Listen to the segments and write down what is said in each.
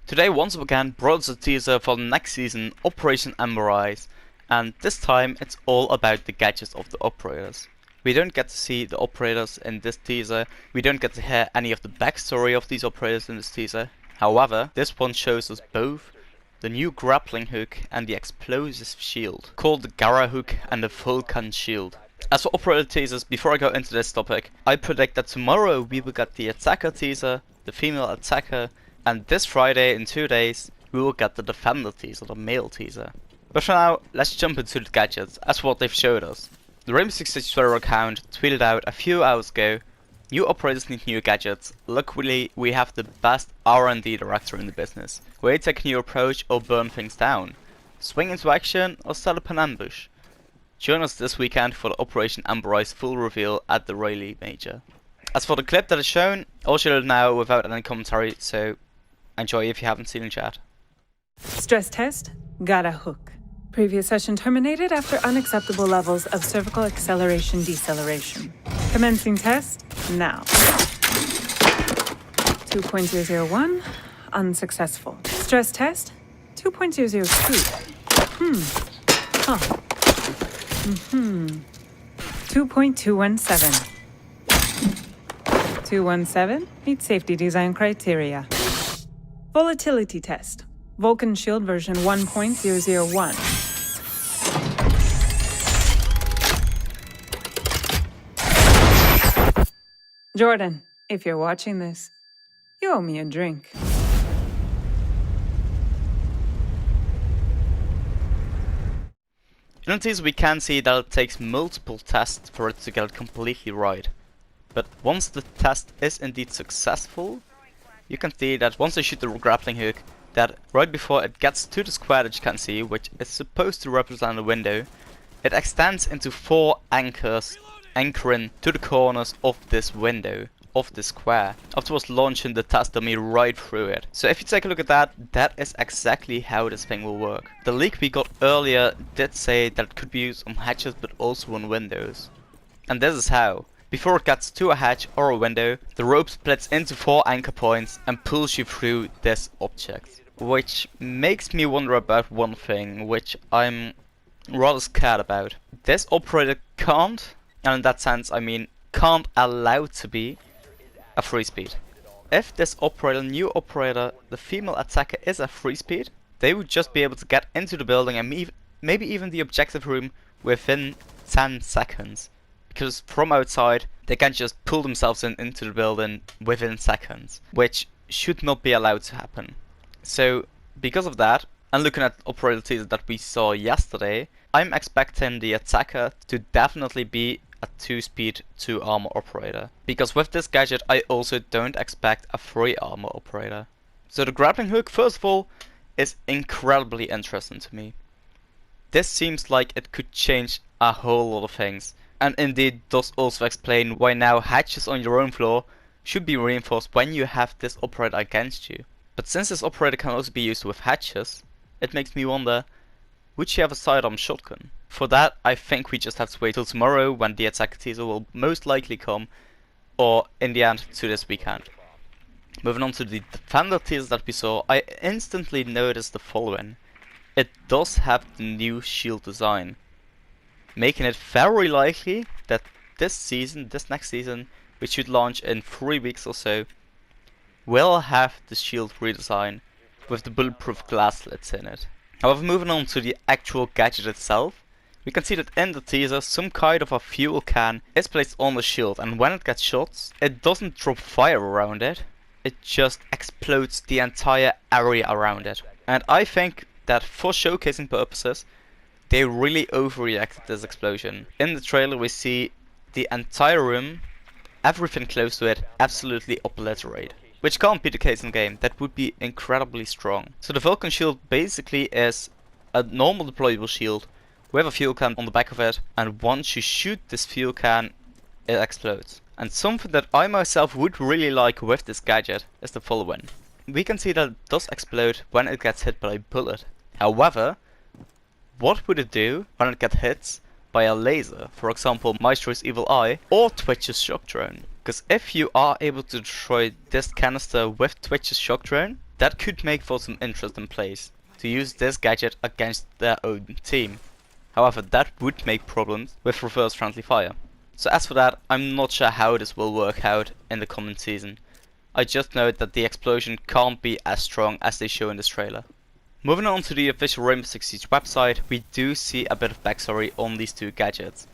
Today once again brought us a teaser for the next season, Operation Ember, and this time it's all about the gadgets of the operators. We don't get to see the operators in this teaser, we don't get to hear any of the backstory of these operators in this teaser. However, this one shows us both the new grappling hook and the explosive shield, called the Garra hook and the Volcán shield. As for operator teasers, before I go into this topic, I predict that tomorrow we will get the attacker teaser, the female attacker, and this Friday, in 2 days, we will get the defender teaser, the male teaser. But for now, let's jump into the gadgets, as what they've showed us. The Rainbow Six Siege Twitter account tweeted out a few hours ago, new operators need new gadgets. Luckily, we have the best R&D director in the business. Will you take a new approach or burn things down? Swing into action or set up an ambush? Join us this weekend for the Operation Ember's full reveal at the Raleigh Major. As for the clip that is shown, I'll show it now without any commentary, so enjoy if you haven't seen it yet. Stress test, Garra hook. Previous session terminated after unacceptable levels of cervical acceleration deceleration. Commencing test now. 2.001, unsuccessful. Stress test, 2.002. 2.217. 217 meets safety design criteria. Volatility test. Volcán shield version 1.001. Jordan, if you're watching this, you owe me a drink. In the teaser we can see that it takes multiple tests for it to get it completely right. But once the test is indeed successful, you can see that once they shoot the grappling hook, that right before it gets to the square that you can see, which is supposed to represent a window, it extends into 4 anchors, anchoring to the corners of this window, of this square, afterwards launching the test dummy right through it. So if you take a look at that, that is exactly how this thing will work. The leak we got earlier did say that it could be used on hatches but also on windows. And this is how. Before it gets to a hatch or a window, the rope splits into 4 anchor points and pulls you through this object. Which makes me wonder about one thing, which I'm rather scared about. This operator can't, and in that sense I mean can't allow to be, a free speed. If this operator, new operator, the female attacker is a free speed, they would just be able to get into the building and maybe even the objective room within 10 seconds. Because from outside, they can just pull themselves into the building within seconds, which should not be allowed to happen. So, because of that, and looking at operator teaser that we saw yesterday, I'm expecting the attacker to definitely be a 2-speed 2-armor operator. Because with this gadget, I also don't expect a 3-armor operator. So the grappling hook, first of all, is incredibly interesting to me. This seems like it could change a whole lot of things. And indeed does also explain why now hatches on your own floor should be reinforced when you have this operator against you. But since this operator can also be used with hatches, it makes me wonder, would she have a sidearm shotgun? For that, I think we just have to wait till tomorrow when the attack teaser will most likely come, or in the end to this weekend. Moving on to the defender teaser that we saw, I instantly noticed the following. It does have the new shield design, making it very likely that this next season, which should launch in 3 weeks or so, will have the shield redesign with the bulletproof glass slits in it. However, moving on to the actual gadget itself, we can see that in the teaser some kind of a fuel can is placed on the shield, and when it gets shot, it doesn't drop fire around it, it just explodes the entire area around it. And I think that for showcasing purposes, they really overreacted this explosion. In the trailer we see the entire room, everything close to it, absolutely obliterate. Which can't be the case in game, that would be incredibly strong. So the Volcán shield basically is a normal deployable shield with a fuel can on the back of it, and once you shoot this fuel can, it explodes. And something that I myself would really like with this gadget is the following. We can see that it does explode when it gets hit by a bullet. However, what would it do when it gets hit by a laser, for example Maestro's Evil Eye or Twitch's Shock Drone? Because if you are able to destroy this canister with Twitch's Shock Drone, that could make for some interesting plays to use this gadget against their own team. However, that would make problems with reverse friendly fire. So as for that, I'm not sure how this will work out in the coming season. I just know that the explosion can't be as strong as they show in this trailer. Moving on to the official Rainbow Six Siege website, we do see a bit of backstory on these two gadgets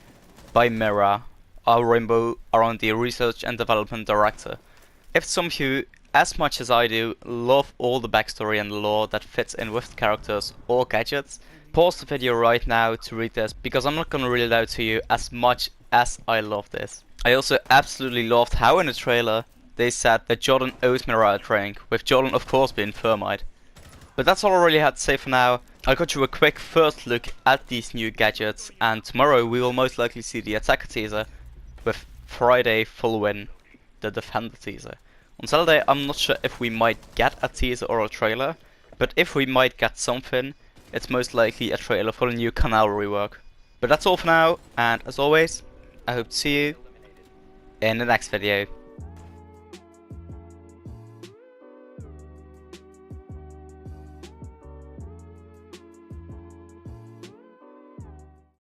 by Mira, our Rainbow R&D Research and Development Director. If some of you, as much as I do, love all the backstory and lore that fits in with the characters or gadgets, pause the video right now to read this, because I'm not gonna read it out to you as much as I love this. I also absolutely loved how in the trailer they said that Jordan owes Mira a drink, with Jordan of course being Thermite. But that's all I really had to say for now. I got you a quick first look at these new gadgets, and tomorrow we will most likely see the Attacker teaser, with Friday following the Defender teaser. On Saturday I'm not sure if we might get a teaser or a trailer, but if we might get something, it's most likely a trailer for the new Canal rework. But that's all for now, and as always, I hope to see you in the next video.